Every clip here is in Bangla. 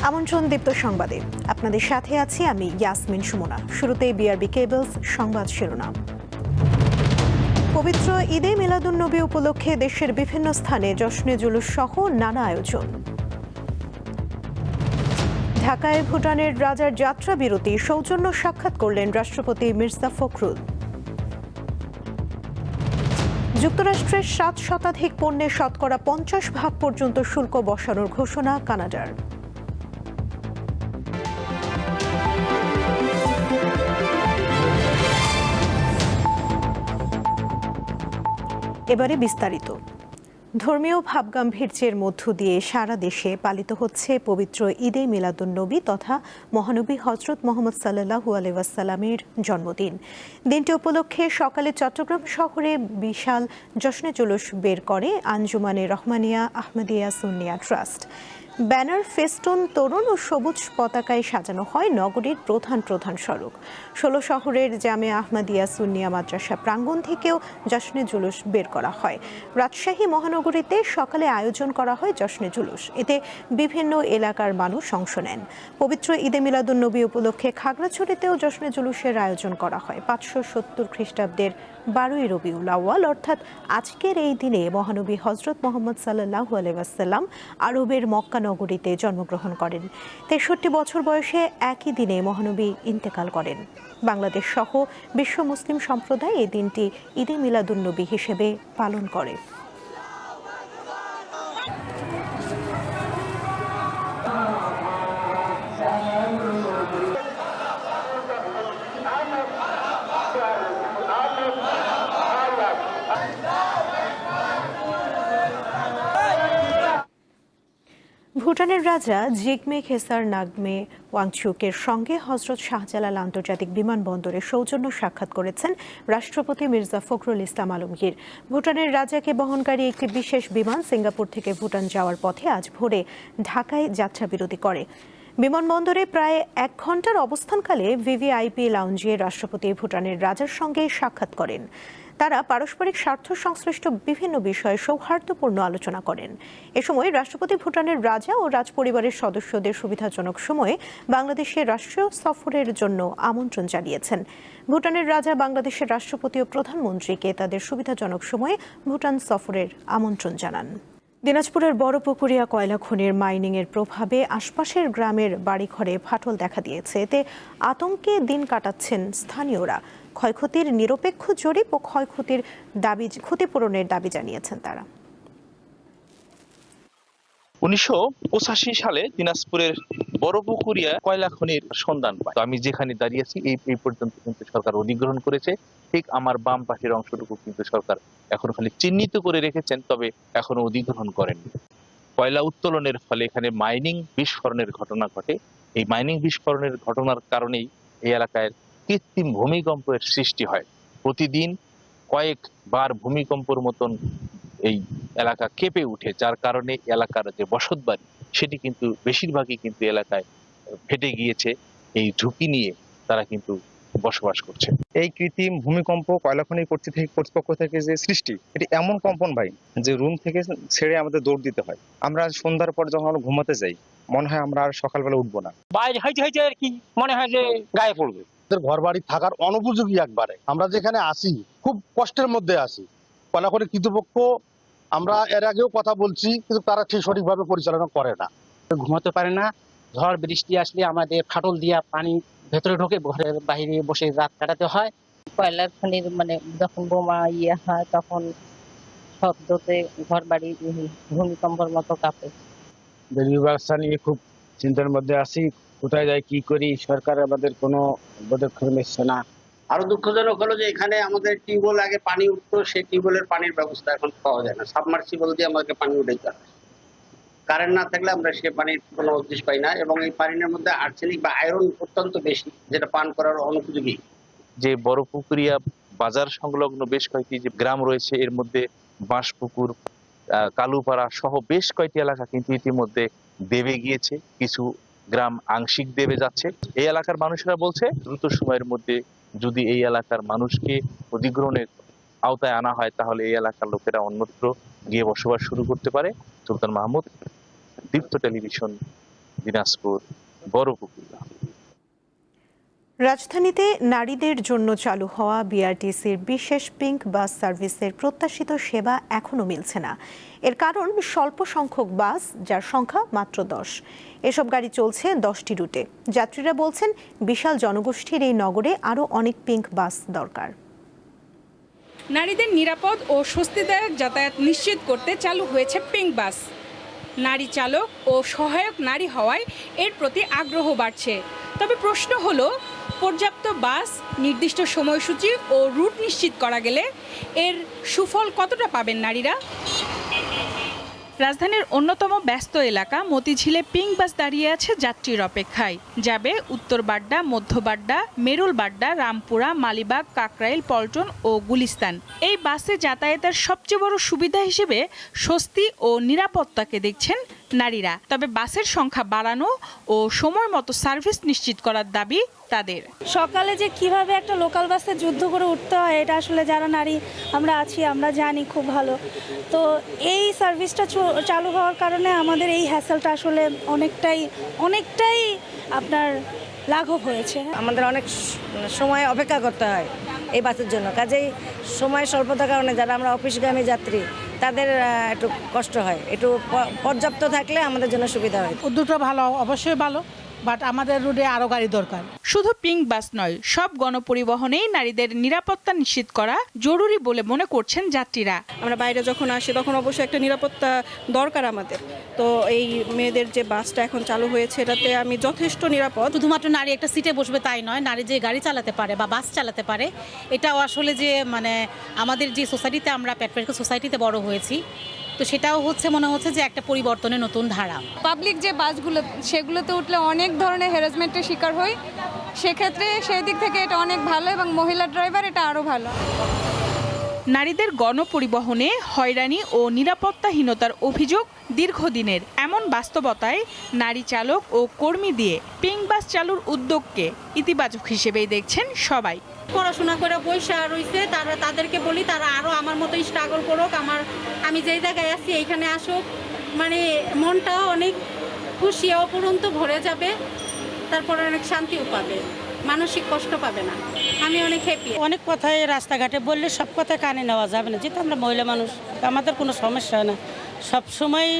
আমন্ত্রণ দীপ্ত সংবাদে আপনাদের সাথে আছি আমি ইয়াসমিন সুমনা। শুরুতেই বিআরবি কেবলস সংবাদ শিরোনাম। পবিত্র ঈদে মিলাদুন্নবী উপলক্ষে দেশের বিভিন্ন স্থানে জশ্নে জুলুস সহ নানা আয়োজন। ঢাকায় ভুটানের রাজার যাত্রা বিরতি সৌজন্য সাক্ষাৎ করলেন রাষ্ট্রপতি মির্জা ফখরুল। যুক্তরাষ্ট্রের 7 শতাধিক পণ্যে শতকরা 50% পর্যন্ত শুল্ক বসানোর ঘোষণা কানাডার। এবারে বিস্তারিত। ধর্মীয় ভাবগাম্ভীর্যের মধ্য দিয়ে সারা দেশে পালিত হচ্ছে পবিত্র ঈদে মিলাদুন্নবী তথা মহানবী হজরত মোহাম্মদ সাল্লাল্লাহু আলাইহি ওয়াসাল্লামের জন্মদিন। দিনটি উপলক্ষে সকালে চট্টগ্রাম শহরে বিশাল জশ্নে জুলুস বের করে Anjumane Rahmania Ahmadia Sunnia trust. Banner, festoon, তোরণ ও সবুজ পতাকায় সাজানো হয় নগরীর প্রধান প্রধান সড়ক। 16 শহরের জামে আহমদিয়া সুন্নিয়া মাদ্রাসা প্রাঙ্গণ থেকেও জশ্নে জুলুস বের করা হয়। রাজশাহী মহানগরীতে সকালে আয়োজন করা হয় জশ্নে জুলুস। এতে বিভিন্ন এলাকার মানুষ অংশ নেন। পবিত্র ঈদে মিলাদুন্নবী উপলক্ষে খাগড়াছড়িতেও জশ্নে জুলুসের আয়োজন করা হয়। 570 খ্রিস্টাব্দের 12ই রবিউল আউয়াল অর্থাৎ আজকের এই দিনে মহানবী হজরত মোহাম্মদ সাল্লাল্লাহু আলাইহি ওয়াসাল্লাম আরবের মক্কা নগরীতে জন্মগ্রহণ করেন। 63 বছর বয়সে একই দিনে মহানবী ইন্তেকাল করেন। বাংলাদেশ সহ বিশ্ব মুসলিম সম্প্রদায় এই দিনটি ঈদে মিলাদুন্নবী হিসেবে পালন করে। ভুটানের রাজা জিগমে খেসার নাগমে ওয়াংচুকের সঙ্গে হজরত শাহজালাল আন্তর্জাতিক বিমানবন্দরে সৌজন্য সাক্ষাৎ করেছেন রাষ্ট্রপতি মির্জা ফখরুল ইসলাম আলমগীর। ভুটানের রাজাকে বহনকারী একটি বিশেষ বিমান সিঙ্গাপুর থেকে ভুটান যাওয়ার পথে আজ ভোরে ঢাকায় যাত্রা বিরতি করে। বিমানবন্দরে প্রায় 1 ঘণ্টার অবস্থানকালে ভিভিআইপি লাউঞ্জে রাষ্ট্রপতি ভুটানের রাজার সঙ্গে সাক্ষাৎ করেন। তারা পারস্পরিক স্বার্থ সংশ্লিষ্ট বিভিন্ন বিষয়ে সৌহার্দ্যপূর্ণ আলোচনা করেন। এ সময় রাষ্ট্রপতি ভুটানের রাজা ও রাজপরিবারের সদস্যদের সুবিধাজনক সময়ে বাংলাদেশের রাষ্ট্রীয় সফরের জন্য আমন্ত্রণ জানিয়েছেন। ভুটানের রাজা বাংলাদেশের রাষ্ট্রপতি ও প্রধানমন্ত্রীকে তাদের সুবিধাজনক সময়ে ভুটান সফরের আমন্ত্রণ জানান। দিনাজপুরের বড়পুকুরিয়া কয়লা খনির মাইনিংয়ের প্রভাবে আশপাশের গ্রামের বাড়িঘরে ফাটল দেখা দিয়েছে। এতে আতঙ্কে দিন কাটাচ্ছেন স্থানীয়রা। ক্ষয়ক্ষতির নিরপেক্ষ জরিপ ও ক্ষতিপূরণের দাবি জানিয়েছেন তারা। 1985 সালে দিনাজপুরের বড়পুকুরিয়া কয়লা খনির সন্ধান পায়। তো আমি যেখানে দাঁড়িয়েছি এই পর্যন্ত কিন্তু সরকার অধিগ্রহণ করেছে। ঠিক আমার বাম পাশের অংশটুকু কিন্তু সরকার এখনো খালি চিহ্নিত করে রেখেছেন, তবে এখনো অধিগ্রহণ করেননি। কয়লা উত্তোলনের ফলে এখানে মাইনিং বিস্ফোরণের ঘটনা ঘটে। এই মাইনিং বিস্ফোরণের ঘটনার কারণেই এই এলাকায় কৃত্রিম ভূমিকম্পের সৃষ্টি হয়। প্রতিদিন কয়েকবার ভূমিকম্পের মতন এই এলাকা কেঁপে উঠে, যার কারণে এলাকার যে বসতবাড়ি সেটি কিন্তু বেশিরভাগই কিন্তু এলাকায় ফেটে গিয়েছে। এই ঝুঁকি নিয়ে তারা কিন্তু বসবাস করছে। এই কৃত্রিম ভূমিকম্প কয়লা খনি কর্তৃপক্ষ থেকে যে সৃষ্টি, এটি এমন কম্পন ভাই যে রুম থেকে ছেড়ে আমাদের দৌড় দিতে হয়। আমরা সন্ধ্যার পর যখন আমরা ঘুমাতে যাই মনে হয় আমরা আর সকালবেলা উঠবো না। বাইরে হাইটে হাইটে আর কি মনে হয় যে গায়ে পড়বে। ঘর বাড়ি থাকার অনুপযোগী একবারে। আমরা যেখানে আসি খুব কষ্টের মধ্যে আসি। কয়লা খনি কর্তৃপক্ষ, আমরা এর আগেও কথা বলছি, কিন্তু তারা ঠিক সঠিকভাবে পরিচালনা করে না। ঘুমাতে পারে না। ঝড় বৃষ্টি আসলে আমাদের ফাটল দিয়া পানি ভেতরে ঢোকে, ঘরের বাইরে বসে রাত কাটাতে হয়। কয়লা খনির যখন বোমা হয় তখন শব্দতে ঘর বাড়ি ভূমিকম্পের মতো কাঁপে। রেল ব্যবস্থা নিয়ে খুব চিন্তার মধ্যে আছি। কোথায় যাই কি করি, সরকার আমাদের কোনো পদক্ষেপ নিচ্ছে না। আরো দুঃখজনক হলো যে এখানে আমাদের টিউবওয়েল আগে পানি উঠতো, সেই টিউবওয়েলের পানির ব্যবস্থা এখন পাওয়া যায় না। সাবমার্সিবল দিয়ে আমাকে পানি উঠাইতে হয়। কারেন্ট না থাকলে আমরা সে পানির কোনো উদ্দেশ্য পাই না, এবং এই পানির মধ্যে আর্সেনিক বা আয়রন অত্যন্ত বেশি, যেটা পান করার অনুপযোগী। যে বড়পুকুরিয়া বাজার সংলগ্ন বেশ কয়েকটি যে গ্রাম রয়েছে, এর মধ্যে বাঁশপুকুর, কালুপাড়া সহ বেশ কয়েকটি এলাকা কিন্তু ইতিমধ্যে দেবে গিয়েছে। কিছু গ্রাম আংশিক দেবে যাচ্ছে। এই এলাকার মানুষেরা বলছে দ্রুত সময়ের মধ্যে যদি এই এলাকার মানুষকে অধিগ্রহণের আওতায় আনা হয়, তাহলে এই এলাকার লোকেরা অন্যত্র গিয়ে বসবাস শুরু করতে পারে। সুলতান মাহমুদ, দীপ্ত টেলিভিশন, দিনাজপুর বড়পুকুরিয়া। রাজধানীতে নারীদের জন্য চালু হওয়া বিআরটিসির বিশেষ পিঙ্ক বাস সার্ভিসের প্রত্যাশিত সেবা এখনো মিলছে না। এর কারণ স্বল্প সংখ্যক বাস, যার সংখ্যা মাত্র 10। এসব গাড়ি চলছে 10টি রুটে। যাত্রীরা বলছেন বিশাল জনগোষ্ঠীর এই নগরে আরও অনেক পিঙ্ক বাস দরকার। নারীদের নিরাপদ ও স্বস্তিদায়ক যাতায়াত নিশ্চিত করতে চালু হয়েছে পিঙ্ক বাস। নারী চালক ও সহায়ক নারী হওয়ায় এর প্রতি আগ্রহ বাড়ছে। তবে প্রশ্ন হলো, পর্যাপ্ত বাস, নির্দিষ্ট সময়সূচি ও রুট নিশ্চিত করা গেলে এর সুফল কতটা পাবেন নারীরা? রাজধানীর অন্যতম ব্যস্ত এলাকা মতিঝিলে পিঙ্ক বাস দাঁড়িয়ে আছে যাত্রীর অপেক্ষায়। যাবে উত্তর বাড্ডা, মধ্য বাড্ডা, মেরুল বাড্ডা, রামপুরা, মালিবাগ, কাকরাইল, পল্টন ও গুলিস্তান। এই বাসে যাতায়াতের সবচেয়ে বড় সুবিধা হিসেবে স্বস্তি ও নিরাপত্তাকে দেখছেন নারীরা। তবে বাসের সংখ্যা বাড়ানো ও সময় মতো সার্ভিস নিশ্চিত করার দাবি তাদের। সকালে যে কিভাবে একটা লোকাল বাসে যুদ্ধ করে উঠতে হয়, এটা আসলে যারা নারী আমরা আছি আমরা জানি খুব ভালো। তো এই সার্ভিসটা চালু হওয়ার কারণে আমাদের এই হ্যাসেলটা আসলে অনেকটাই আপনার লাঘব হয়েছে। আমাদের অনেক সময় অপেক্ষা করতে হয় এই বাসের জন্য, কাজেই সময় স্বল্পতার কারণে যারা আমরা অফিসগামী যাত্রী তাদের একটু কষ্ট হয়। একটু পর্যাপ্ত থাকলে আমাদের জন্য সুবিধা হয়। উদ্যোগটা ভালো, অবশ্যই ভালো, বাট আমাদের রুটে আরও গাড়ি দরকার। শুধু পিঙ্ক বাস নয়, সব গণপরিবহনেই নারীদের নিরাপত্তা নিশ্চিত করা জরুরি বলে মনে করছেন যাত্রীরা। আমরা বাইরে যখন আসি তখন অবশ্যই একটা নিরাপত্তা দরকার আমাদের। তো এই মেয়েদের যে বাসটা এখন চালু হয়েছে, এটাতে আমি যথেষ্ট নিরাপদ। শুধুমাত্র নারী একটা সিটে বসবে তাই নয়, নারী যে গাড়ি চালাতে পারে বা বাস চালাতে পারে, এটাও আসলে যে আমাদের যে সোসাইটিতে আমরা প্যাট্রিয়ার্কাল সোসাইটিতে বড় হয়েছি, তো সেটাও মনে হচ্ছে যে একটা পরিবর্তনের নতুন ধারা। পাবলিক যে বাসগুলো, সেগুলোতে উঠলে অনেক ধরনের হ্যারাসমেন্টের শিকার হই। সেক্ষেত্রে সেই দিক থেকে এটা অনেক ভালো, এবং মহিলা ড্রাইভার এটা আরও ভালো। নারীদের গণপরিবহনে হয়রানি ও নিরাপত্তাহীনতার অভিযোগ দীর্ঘদিনের। এমন বাস্তবতায় নারী চালক ও কর্মী দিয়ে পিঙ্ক বাস চালুর উদ্যোগকে ইতিবাচক হিসেবেই দেখছেন সবাই। পড়াশোনা করে পয়সা রয়েছে, তাদেরকে বলি তারা আরও আমার মতো স্ট্রাগল করুক, আমি যেই জায়গায় আছি এইখানে আসুক, মনটাও অনেক খুশি অপরন্ত ভরে যাবে, তারপরে অনেক শান্তিও পাবে, মানসিক কষ্ট পাবে না। আমি অনেক হ্যাপি। অনেক কথাই রাস্তাঘাটে বললে সব কথা কানে নেওয়া যাবে না, যেহেতু আমরা মহিলা মানুষ, আমাদের কোনো সমস্যা হয় না, সবসময়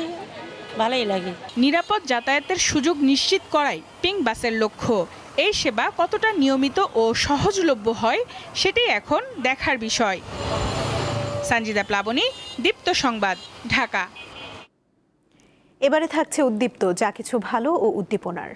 ভালোই লাগে। নিরাপদ যাতায়াতের সুযোগ নিশ্চিত করাই পিঙ্ক বাসের লক্ষ্য। এই সেবা কতটা নিয়মিত ও সহজলভ্য হয়, সেটাই এখন দেখার বিষয়। সঞ্জিদা প্লাবনী, দীপ্ত সংবাদ, ঢাকা। এবারে থাকছে উদ্দীপ্ত, যা কিছু ভালো ও উদ্দীপনার।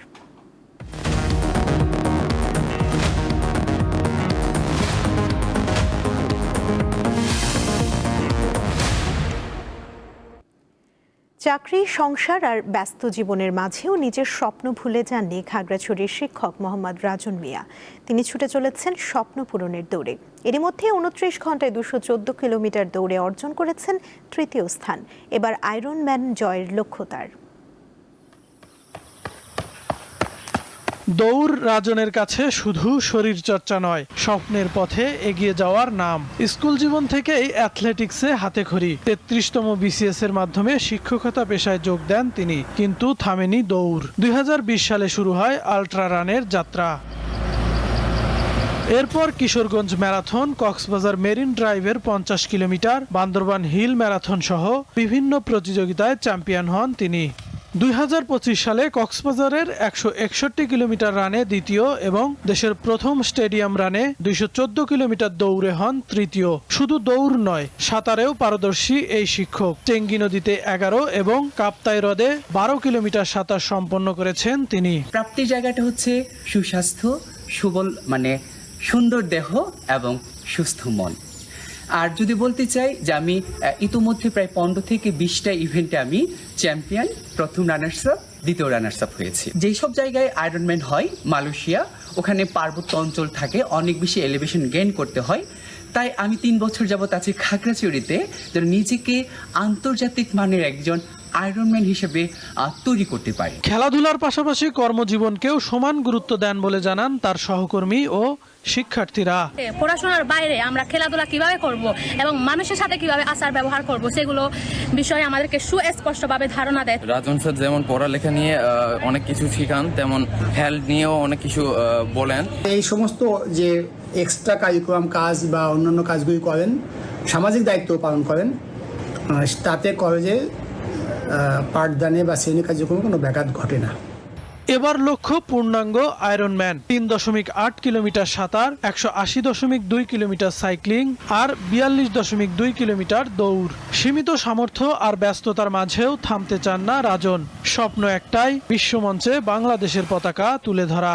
চাকরি, সংসার আর ব্যস্ত জীবনের মাঝেও নিজের স্বপ্ন ভুলে যাননি খাগড়াছড়ির শিক্ষক মোহাম্মদ রাজন মিয়া। তিনি ছুটে চলেছেন স্বপ্ন পূরণের দৌড়ে। এরই মধ্যে 29 ঘন্টায় 214 কিলোমিটার দৌড়ে অর্জন করেছেন তৃতীয় স্থান। এবার আয়রন ম্যান জয়ের লক্ষ্য তার। দৌড় রাজনের কাছে শুধু শরীরচর্চা নয়, স্বপ্নের পথে এগিয়ে যাওয়ার নাম। স্কুল জীবন থেকেই অ্যাথলেটিক্সে হাতেখড়ি। 33তম BCS এর মাধ্যমে শিক্ষকতা পেশায় যোগ দেন তিনি, কিন্তু থামেনি দৌড়। 2020 সালে শুরু হয় আল্ট্রা রানের যাত্রা। এরপর কিশোরগঞ্জ ম্যারাথন, কক্সবাজার মেরিন ড্রাইভের 50 কিলোমিটার, বান্দরবান হিল ম্যারাথন সহ বিভিন্ন প্রতিযোগিতায় চ্যাম্পিয়ন হন তিনি। 2025 সালে কক্সবাজারের 161 কিলোমিটার রানে দ্বিতীয় এবং দেশের প্রথম স্টেডিয়াম রানে 214 কিলোমিটার দৌড়ে হন তৃতীয়। শুধু দৌড় নয়, সাঁতারেও পারদর্শী এই শিক্ষক। চেঙ্গি নদীতে 11 এবং কাপ্তাই হ্রদে 12 কিলোমিটার সাঁতার সম্পন্ন করেছেন তিনি। প্রাপ্তির জায়গাটা হচ্ছে সুস্বাস্থ্য, সুবল সুন্দর দেহ এবং সুস্থ মন। আর যদি বলতে চাই যে আমি ইতোমধ্যে প্রায় 15 থেকে 20টা ইভেন্টে আমি চ্যাম্পিয়ন, প্রথম রানার্স আপ, দ্বিতীয় রানার্স আপ হয়েছি। যেই সব জায়গায় আয়রনম্যান হয়, মালয়েশিয়া, ওখানে পার্বত্য অঞ্চল থাকে, অনেক বেশি এলিভেশন গেইন করতে হয়। তাই আমি 3 বছর যাবত আছি খাগড়াছড়িতে, যেন নিজেকে আন্তর্জাতিক মানের একজন আয়রনম্যান হিসেবে তৈরি করতে পারি। খেলাধুলার পাশাপাশি কর্মজীবনকেও সমান গুরুত্ব দেন বলে জানান তার সহকর্মী ও শিক্ষার্থীরা। পড়াশোনার বাইরে আমরা খেলাধুলা কিভাবে করব এবং মানুষের সাথে কিভাবে আচার ব্যবহার করব সেগুলো বিষয়ে আমাদেরকে সুস্পষ্টভাবে ধারণা দেয়। রাজন স্যার যেমন পড়ালেখা নিয়ে অনেক কিছু শেখান, তেমন হেলথ নিয়েও অনেক কিছু বলেন। এই সমস্ত যে এক্সট্রা কারিকুলাম কাজ বা অন্যান্য কাজগুলি করেন, সামাজিক দায়িত্ব পালন করেন, তাতে কলেজে পাঠদানে বা শ্রেণী কার্যক্রমে কোনো ব্যাঘাত ঘটে না। এবার লক্ষ্য পূর্ণাঙ্গ আয়রনম্যান। 3.8 কিলোমিটার সাঁতার, 180.2 কিলোমিটার সাইক্লিং আর 42.2 কিলোমিটার দৌড়। সীমিত সামর্থ্য আর ব্যস্ততার মাঝেও থামতে চান না রাজন। স্বপ্ন একটাই, বিশ্বমঞ্চে বাংলাদেশের পতাকা তুলে ধরা।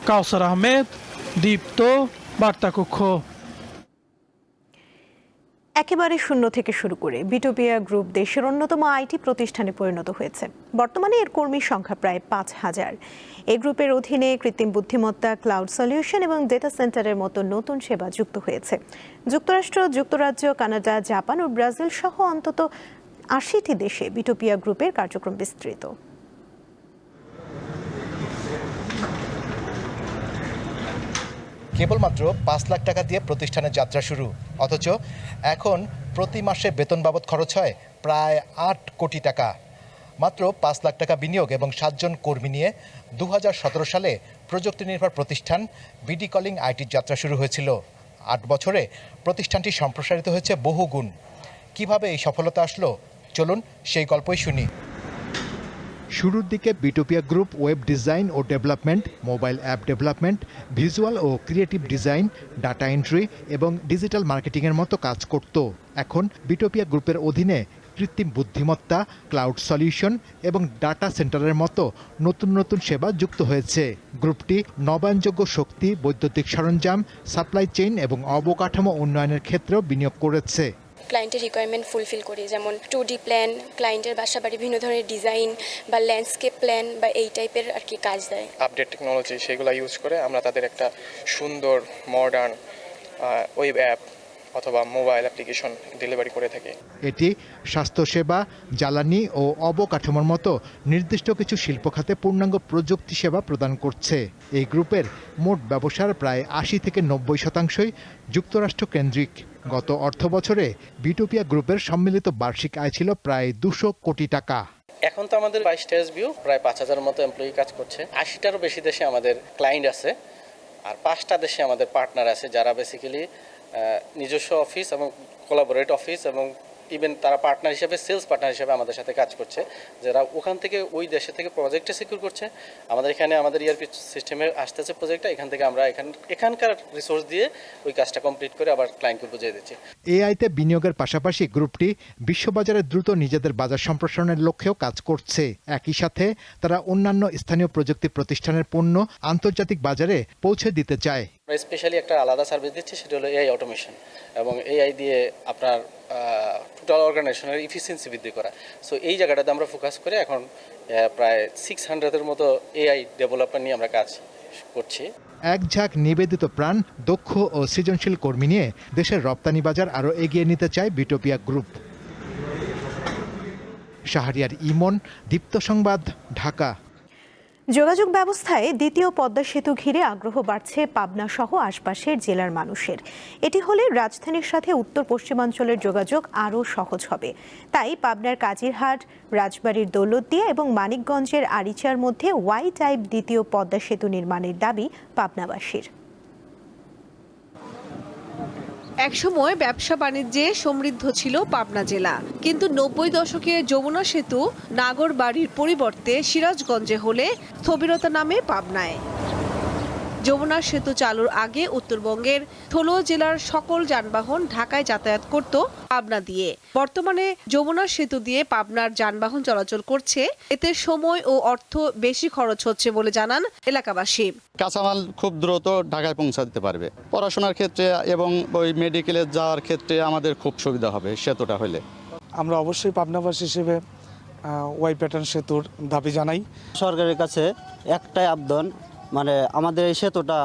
কাউসার আহমেদ, দীপ্ত, বার্তাকক্ষ। একেবারে শূন্য থেকে শুরু করে বিটোপিয়া গ্রুপ দেশের অন্যতম আইটি প্রতিষ্ঠানে পরিণত হয়েছে। বর্তমানে এর কর্মীর সংখ্যা প্রায় 5,000। এই গ্রুপের অধীনে কৃত্রিম বুদ্ধিমত্তা, ক্লাউড সলিউশন এবং ডেটা সেন্টারের মতো নতুন সেবা যুক্ত হয়েছে। যুক্তরাষ্ট্র, যুক্তরাজ্য, কানাডা, জাপান ও ব্রাজিল সহ অন্তত 80টি দেশে বিটোপিয়া গ্রুপের কার্যক্রম বিস্তৃত। কেবলমাত্র 5 লাখ টাকা দিয়ে প্রতিষ্ঠানের যাত্রা শুরু, অথচ এখন প্রতি মাসে বেতন বাবদ খরচ হয় প্রায় 8 কোটি টাকা। মাত্র 5 লাখ টাকা বিনিয়োগ এবং 7 জন কর্মী নিয়ে 2017 সালে প্রযুক্তি নির্ভর প্রতিষ্ঠান বিডি কলিং আইটির যাত্রা শুরু হয়েছিল। 8 বছরে প্রতিষ্ঠানটি সম্প্রসারিত হয়েছে বহুগুণ। কিভাবে এই সফলতা আসলো, চলুন সেই গল্পই শুনি। শুরুর দিকে বিটোপিয়া গ্রুপ ওয়েব ডিজাইন ও development, mobile app development, visual ও ক্রিয়েটিভ ডিজাইন, ডাটা এন্ট্রি এবং ডিজিটাল মার্কেটিংয়ের মতো কাজ করত। এখন বিটোপিয়া গ্রুপের অধীনে কৃত্রিম বুদ্ধিমত্তা, ক্লাউড সলিউশন এবং ডাটা সেন্টারের মতো নতুন নতুন সেবা যুক্ত হয়েছে। গ্রুপটি নবায়নযোগ্য শক্তি, বৈদ্যুতিক সরঞ্জাম, সাপ্লাই চেইন এবং অবকাঠামো উন্নয়নের ক্ষেত্রেও বিনিয়োগ করেছে। ক্লায়েন্টের রিকোয়ারমেন্ট ফুলফিল করি, যেমন 2D প্ল্যান, ক্লায়েন্টের বাসা বাড়ি বিভিন্ন ধরনের ডিজাইন বা ল্যান্ডস্কেপ প্ল্যান বা এই টাইপের আর কি কাজ দেয়। আপডেট টেকনোলজি সেগুলো ইউজ করে আমরা তাদের একটা সুন্দর মডার্ন ওয়েব অ্যাপ অথবা মোবাইল অ্যাপ্লিকেশন ডেলিভারি করে থাকি। এটি স্বাস্থ্যসেবা, জ্বালানি ও অবকাঠামোর মতো নির্দিষ্ট কিছু শিল্প খাতে পূর্ণাঙ্গ প্রযুক্তি সেবা প্রদান করছে। এই গ্রুপের মোট ব্যবসার প্রায় 80 থেকে 90% যুক্তরাষ্ট্র কেন্দ্রিক। গত অর্থ বছরে বিটোপিয়া গ্রুপের সম্মিলিত বার্ষিক আয় ছিল প্রায় 200 কোটি টাকা। এখন তো আমাদের 22টা এসবিও, প্রায় 5,000 মতো এমপ্লয়ি কাজ করছে। 80টারও বেশি দেশে আমাদের ক্লায়েন্ট আছে, আর 5টা দেশে আমাদের পার্টনার আছে যারা বেসিক্যালি নিজস্ব অফিস এবং কোলাবোরেট অফিস এবং ইভেন তারা পার্টনার হিসেবে, সেলস পার্টনার হিসেবে আমাদের সাথে কাজ করছে, যারা ওখান থেকে ওই দেশে থেকে প্রজেক্টে সিকিউর করছে। আমাদের এখানে আমাদের ইআরপি সিস্টেমে আসতেছে প্রজেক্টটা, এখান থেকে আমরা এখানকার রিসোর্স দিয়ে ওই কাজটা কমপ্লিট করে আবার ক্লায়েন্টকে বুঝিয়ে দিচ্ছি। এআইতে বিনিয়োগের পাশাপাশি গ্রুপটি বিশ্ববাজারে দ্রুত নিজেদের বাজার সম্প্রসারণের লক্ষ্যেও কাজ করছে। একই সাথে তারা অন্যান্য স্থানীয় প্রযুক্তি প্রতিষ্ঠানের পণ্য আন্তর্জাতিক বাজারে পৌঁছে দিতে চায়। স্পেশালি একটা আলাদা সার্ভিস দিচ্ছি, সেটা হলো এআই অটোমেশন, এবং এআই দিয়ে আপনার টোটাল অর্গানাইজেশনের ইফিসিয়েন্সি বৃদ্ধি করা। সো এই জায়গাটাতে আমরা ফোকাস করে এখন প্রায় 600-এর মতো এআই ডেভেলপমেন্ট নিয়ে আমরা কাজ করছি। এক ঝাঁক নিবেদিত প্রাণ, দক্ষ ও সৃজনশীল কর্মী নিয়ে দেশের রপ্তানি বাজার আরও এগিয়ে নিতে চায় বিটোপিয়া গ্রুপ। শাহরিয়ার ইমন, দীপ্ত সংবাদ, ঢাকা। যোগাযোগ ব্যবস্থায় দ্বিতীয় পদ্মা সেতু ঘিরে আগ্রহ বাড়ছে পাবনা সহ আশপাশের জেলার মানুষের। এটি হলে রাজধানীর সাথে উত্তর পশ্চিমাঞ্চলের যোগাযোগ আরও সহজ হবে। তাই পাবনার কাজিরহাট, রাজবাড়ীর দৌলতদিয়া এবং মানিকগঞ্জের আরিচার মধ্যে ওয়াই টাইপ দ্বিতীয় পদ্মা সেতু নির্মাণের দাবি পাবনাবাসীর। একসময় ব্যবসা বাণিজ্যে সমৃদ্ধ ছিল পাবনা জেলা, কিন্তু 90 দশকে যমুনা সেতু নাগরবাড়ির পরিবর্তে সিরাজগঞ্জে হলে স্থবিরতা নামে পাবনায়। যমুনা সেতু চালুর আগে উত্তরবঙ্গের 16 জেলার সকল যানবাহন ঢাকায় যাতায়াত করত পাবনা দিয়ে। বর্তমানে যমুনা সেতু দিয়ে পাবনার যানবাহন চলাচল করছে, এতে সময় ও অর্থ বেশি খরচ হচ্ছে বলে জানান এলাকাবাসী। কাঁচামাল খুব দ্রুত ঢাকায় পৌঁছে দিতে পারবে, পড়াশোনার ক্ষেত্রে এবং ওই মেডিকেলে যাওয়ার ক্ষেত্রে আমাদের খুব সুবিধা হবে সেতুটা হলে। আমরা অবশ্যই পাবনাবাসী হিসেবে ওয়াই প্যাটার্ন সেতুর দাবি জানাই। সরকারের কাছে একটাই আবেদন, মানে আমাদের এই সেতুটা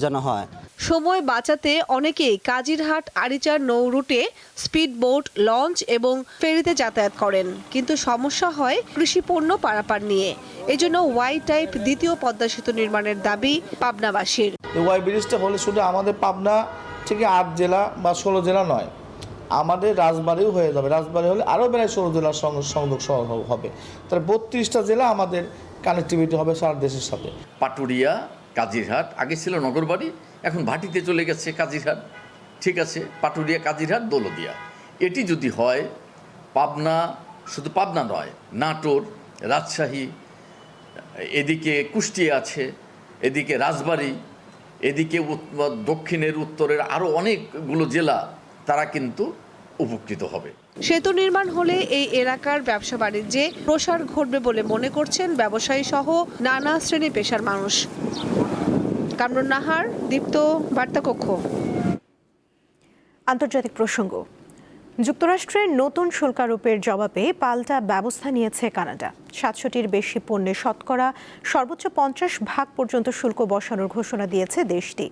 যেন হয়। সময় বাঁচাতে অনেকেই কাজিরহাট আরিচার নৌ রুটে স্পিড বোট, লঞ্চ এবং ফেরিতে যাতায়াত করেন, কিন্তু সমস্যা হয় কৃষি পণ্য পারাপার নিয়ে। এজন্য ওয়াই টাইপ দ্বিতীয় পদ্মা সেতু নির্মাণের দাবি পাবনাবাসীর। ওয়াই ব্রিজটা হলে শুধু আমাদের পাবনা থেকে 8 জেলা বা 16 জেলা নয়, আমাদের রাজবাড়িও হয়ে যাবে। রাজবাড়ি হলে আরও প্রায় 16 জেলার সংযোগ হবে, তাহলে 32টা জেলা আমাদের কানেক্টিভিটি হবে সারা দেশের সাথে। পাটুরিয়া, কাজিরহাট, আগে ছিল নগরবাড়ি, এখন ভাটিতে চলে গেছে কাজিরহাট। ঠিক আছে, পাটুরিয়া, কাজিরহাট, দৌলতদিয়া, এটি যদি হয়, পাবনা, শুধু পাবনা নয়, নাটোর, রাজশাহী, এদিকে কুষ্টিয়া আছে, এদিকে রাজবাড়ি, এদিকে দক্ষিণের উত্তরের আরও অনেকগুলো জেলা, তারা কিন্তু উপকৃত হবে। সেতু নির্মাণ হলে এই এলাকার ব্যবসা বাণিজ্যে প্রসার ঘটবে বলে মনে করছেন ব্যবসায়ী সহ নানা শ্রেণী পেশার মানুষ। কামরুন নাহার, দীপ্ত, বার্তাকক্ষ। আন্তর্জাতিক প্রসঙ্গ। যুক্তরাষ্ট্রের নতুন শুল্ক আরোপের জবাবে পাল্টা ব্যবস্থা নিয়েছে কানাডা। 700টির বেশি পণ্যে শতকরা সর্বোচ্চ 50% পর্যন্ত শুল্ক বসানোর ঘোষণা দিয়েছে দেশটি।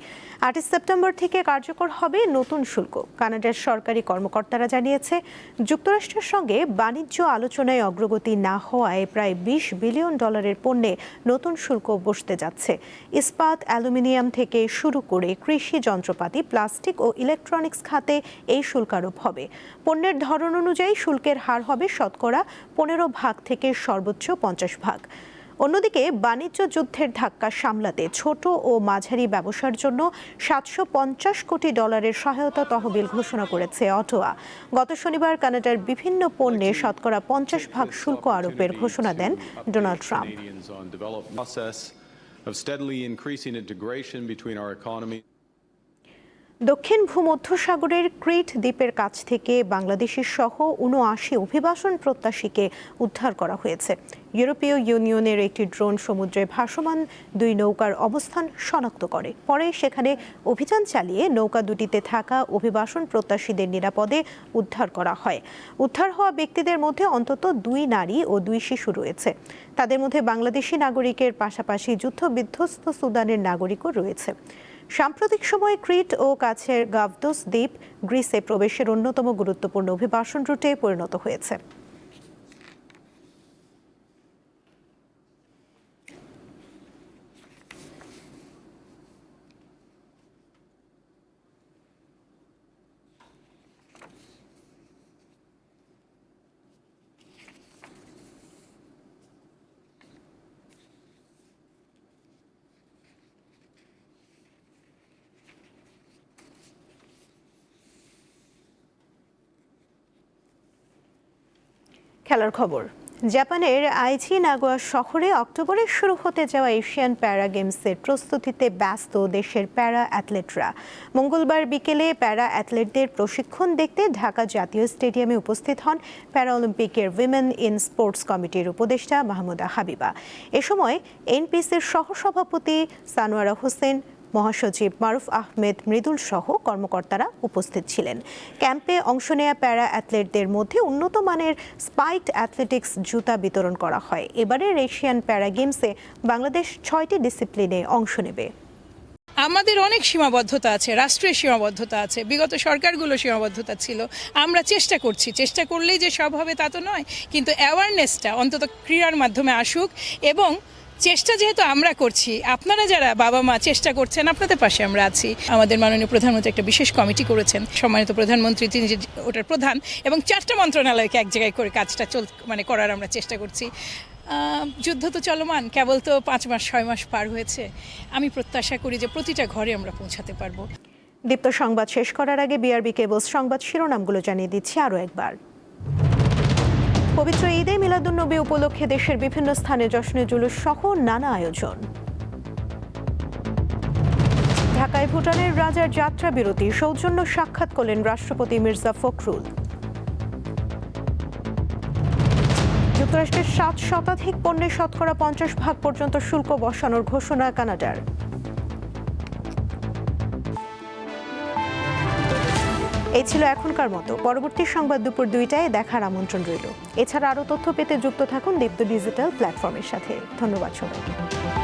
8 সেপ্টেম্বর থেকে কার্যকর হবে নতুন শুল্ক। কানাডার সরকারি কর্মকর্তারা জানিয়েছে, যুক্তরাষ্ট্রের সঙ্গে বাণিজ্য আলোচনায় অগ্রগতি না হওয়ায় প্রায় $20 বিলিয়ন পণ্যে নতুন শুল্ক বসতে যাচ্ছে। ইস্পাত, অ্যালুমিনিয়াম থেকে শুরু করে কৃষি যন্ত্রপাতি, প্লাস্টিক ও ইলেকট্রনিক্স খাতে এই শুল্ক আরোপ হবে। পণ্যের ধরন অনুযায়ী শুল্কের হার হবে শতকরা 15% থেকে সর্বোচ্চ 50%। অন্যদিকে বাণিজ্য যুদ্ধের ধাক্কা সামলাতে ছোট ও মাঝারি ব্যবসার জন্য $750 কোটি সহায়তা তহবিল ঘোষণা করেছে অটোয়া। গত শনিবার কানাডার বিভিন্ন পণ্যে শতকরা 50% শুল্ক আরোপের ঘোষণা দেন ডোনাল্ড ট্রাম্প। দক্ষিণ ভূমধ্যসাগরের ক্রিট দ্বীপের কাছ থেকে বাংলাদেশের সহ 79 অভিবাসন প্রত্যাশীকে উদ্ধার করা হয়েছে। ইউরোপীয় ইউনিয়নের একটি ড্রোন সমুদ্রে ভাসমান 2 নৌকার অবস্থান শনাক্ত করে। পরে সেখানে অভিযান চালিয়ে নৌকা দুটিতে থাকা অভিবাসন প্রত্যাশীদের নিরাপদে উদ্ধার করা হয়। উদ্ধার হওয়া ব্যক্তিদের মধ্যে অন্তত 2 নারী ও 2 শিশু রয়েছে। তাদের মধ্যে বাংলাদেশি নাগরিকের পাশাপাশি যুদ্ধবিধ্বস্ত সুদানের নাগরিকও রয়েছে। সাম্প্রতিক সময়ে ক্রিট ও কাছের গাভদোস দ্বীপ গ্রিসে প্রবেশের অন্যতম গুরুত্বপূর্ণ অভিবাসন রুটে পরিণত হয়েছে। খেলার খবর। জাপানের আইচি নাগোয়া শহরে অক্টোবরে শুরু হতে যাওয়া এশিয়ান প্যারা গেমসের প্রস্তুতিতে ব্যস্ত দেশের প্যারা অ্যাথলেটরা। মঙ্গলবার বিকেলে প্যারা অ্যাথলেটদের প্রশিক্ষণ দেখতে ঢাকা জাতীয় স্টেডিয়ামে উপস্থিত হন প্যারা অলিম্পিকের উইমেন ইন স্পোর্টস কমিটির উপদেষ্টা মাহমুদা হাবিবা। এ সময় এনপিসির সহসভাপতি সানোয়ারা হোসেন, মহাসচিব মারুফ আহমেদ মৃদুল সহ কর্মকর্তারা উপস্থিত ছিলেন। ক্যাম্পে অংশ নেয়া প্যারা অ্যাথলেটদের মধ্যে উন্নত মানের স্পাইকড অ্যাথলেটিক্স জুতা বিতরণ করা হয়। এবারের এশিয়ান প্যারা গেমসে বাংলাদেশ 6টি ডিসিপ্লিনে অংশ নেবে। আমাদের অনেক সীমাবদ্ধতা আছে, রাষ্ট্রীয় সীমাবদ্ধতা আছে, বিগত সরকারগুলো সীমাবদ্ধতা ছিল। আমরা চেষ্টা করছি, চেষ্টা করলেই যে সব হবে তা তো নয়, কিন্তু অ্যাওয়ারনেসটা অন্তত ক্রীড়ার মাধ্যমে আসুক। এবং চেষ্টা যেহেতু আমরা করছি, আপনারা যারা বাবা মা চেষ্টা করছেন, আপনাদের পাশে আমরা আছি। আমাদের মাননীয় প্রধানমন্ত্রী একটা বিশেষ কমিটি করেছেন, সম্মানিত প্রধানমন্ত্রী তিনি যে ওটার প্রধান, এবং 4টা মন্ত্রণালয়কে এক জায়গায় করে কাজটা করার আমরা চেষ্টা করছি। যুদ্ধ তো চলমান, কেবল তো 5 মাস 6 মাস পার হয়েছে। আমি প্রত্যাশা করি যে প্রতিটা ঘরে আমরা পৌঁছাতে পারবো। দীপ্ত সংবাদ শেষ করার আগে বিআরবি কেবলস সংবাদ শিরোনামগুলো জানিয়ে দিচ্ছি আরও একবার। পবিত্র ঈদে মিলাদুন্নবী উপলক্ষে দেশের বিভিন্ন স্থানে জশ্নে জুলুস সহ নানা আয়োজন। ঢাকায় ভুটানের রাজার যাত্রা বিরতি, সৌজন্য সাক্ষাৎ করলেন রাষ্ট্রপতি মির্জা ফখরুল। যুক্তরাষ্ট্রের 7 শতাধিক পণ্যে শতকরা 50% পর্যন্ত শুল্ক বসানোর ঘোষণা কানাডার। এই ছিল এখনকার মতো। পরবর্তী সংবাদ দুপুর 2টায় দেখার আমন্ত্রণ রইল। এছাড়া আরও তথ্য পেতে যুক্ত থাকুন দীপ্ত ডিজিটাল প্ল্যাটফর্মের সাথে। ধন্যবাদ সবাইকে।